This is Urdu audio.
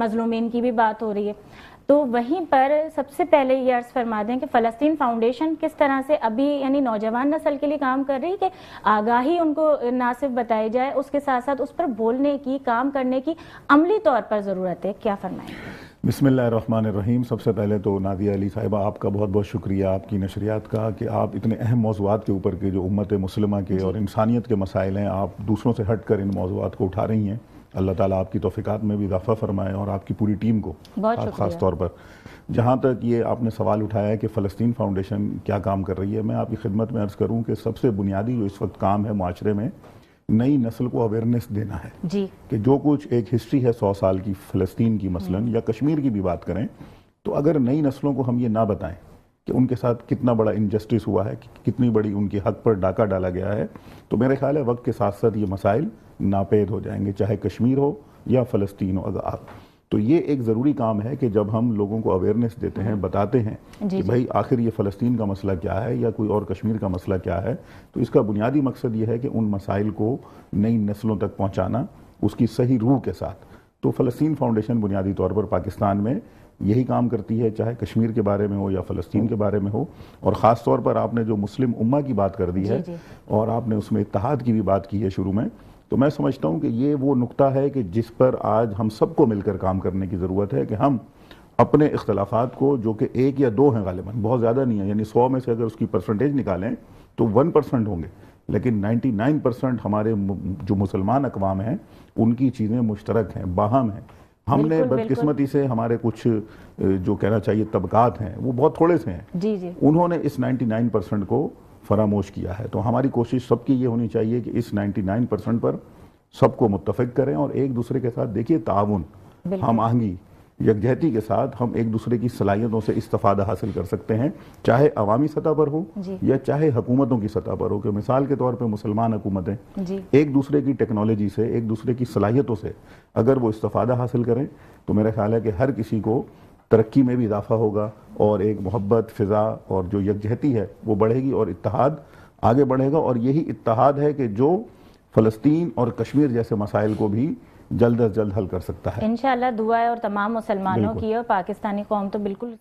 مظلومین کی بھی بات ہو رہی ہے، تو وہیں پر سب سے پہلے یہ عرض فرما دیں کہ فلسطین فاؤنڈیشن کس طرح سے ابھی یعنی نوجوان نسل کے لیے کام کر رہی ہے کہ آگاہی ان کو نہ صرف بتائی جائے، اس کے ساتھ ساتھ اس پر بولنے کی، کام کرنے کی عملی طور پر ضرورت ہے، کیا فرمائیں گے؟ بسم اللہ الرحمن الرحیم۔ سب سے پہلے تو نادیہ علی صاحبہ آپ کا بہت بہت شکریہ آپ کی نشریات کا کہ آپ اتنے اہم موضوعات کے اوپر کے جو امت مسلمہ کے اور انسانیت کے مسائل ہیں آپ دوسروں سے ہٹ کر ان موضوعات کو اٹھا رہی ہیں۔ اللہ تعالیٰ آپ کی توفیقات میں بھی اضافہ فرمائے اور آپ کی پوری ٹیم کو خاص طور پر۔ جہاں تک یہ آپ نے سوال اٹھایا ہے کہ فلسطین فاؤنڈیشن کیا کام کر رہی ہے، میں آپ کی خدمت میں عرض کروں کہ سب سے بنیادی جو اس وقت کام ہے معاشرے میں، نئی نسل کو اویئرنیس دینا ہے کہ جو کچھ ایک ہسٹری ہے 100 سال کی فلسطین کی مثلاً یا کشمیر کی بھی بات کریں، تو اگر نئی نسلوں کو ہم یہ نہ بتائیں کہ ان کے ساتھ کتنا بڑا انجسٹس ہوا ہے، کتنی بڑی ان کے حق پر ڈاکہ ڈالا گیا ہے، تو میرے خیال ہے وقت کے ساتھ ساتھ یہ مسائل ناپید ہو جائیں گے، چاہے کشمیر ہو یا فلسطین ہو۔ تو یہ ایک ضروری کام ہے کہ جب ہم لوگوں کو اویئرنیس دیتے ہیں، بتاتے ہیں کہ بھائی آخر یہ فلسطین کا مسئلہ کیا ہے یا کوئی اور کشمیر کا مسئلہ کیا ہے، تو اس کا بنیادی مقصد یہ ہے کہ ان مسائل کو نئی نسلوں تک پہنچانا اس کی صحیح روح کے ساتھ۔ تو فلسطین فاؤنڈیشن بنیادی طور پر پاکستان میں یہی کام کرتی ہے، چاہے کشمیر کے بارے میں ہو یا فلسطین کے بارے میں ہو، اور خاص طور پر آپ نے جو مسلم امہ کی بات کر دی ہے اور آپ نے اس میں اتحاد کی بھی بات کی ہے شروع میں، تو میں سمجھتا ہوں کہ یہ وہ نقطہ ہے کہ جس پر آج ہم سب کو مل کر کام کرنے کی ضرورت ہے کہ ہم اپنے اختلافات کو، جو کہ 1 یا 2 ہیں غالباً، بہت زیادہ نہیں ہے، یعنی 100 میں سے اگر اس کی پرسنٹیج نکالیں تو 1% ہوں گے، لیکن 99% ہمارے جو مسلمان اقوام ہیں ان کی چیزیں مشترک ہیں، باہم ہیں۔ ہم نے بدقسمتی سے ہمارے کچھ جو کہنا چاہیے طبقات ہیں وہ بہت تھوڑے سے ہیں، انہوں نے اس 99% کو فراموش کیا ہے۔ تو ہماری کوشش سب کی یہ ہونی چاہیے کہ اس 99% پر سب کو متفق کریں اور ایک دوسرے کے ساتھ دیکھیے تعاون، ہم آہنگی، یکجہتی کے ساتھ ہم ایک دوسرے کی صلاحیتوں سے استفادہ حاصل کر سکتے ہیں، چاہے عوامی سطح پر ہو یا چاہے حکومتوں کی سطح پر ہو، کہ مثال کے طور پہ مسلمان حکومتیں ایک دوسرے کی ٹیکنالوجی سے، ایک دوسرے کی صلاحیتوں سے اگر وہ استفادہ حاصل کریں تو میرا خیال ہے کہ ہر کسی کو ترقی میں بھی اضافہ ہوگا اور ایک محبت، فضا اور جو یکجہتی ہے وہ بڑھے گی اور اتحاد آگے بڑھے گا، اور یہی اتحاد ہے کہ جو فلسطین اور کشمیر جیسے مسائل کو بھی جلد از جلد حل کر سکتا ہے۔ انشاءاللہ دعا ہے اور تمام مسلمانوں کی، اور پاکستانی قوم تو بالکل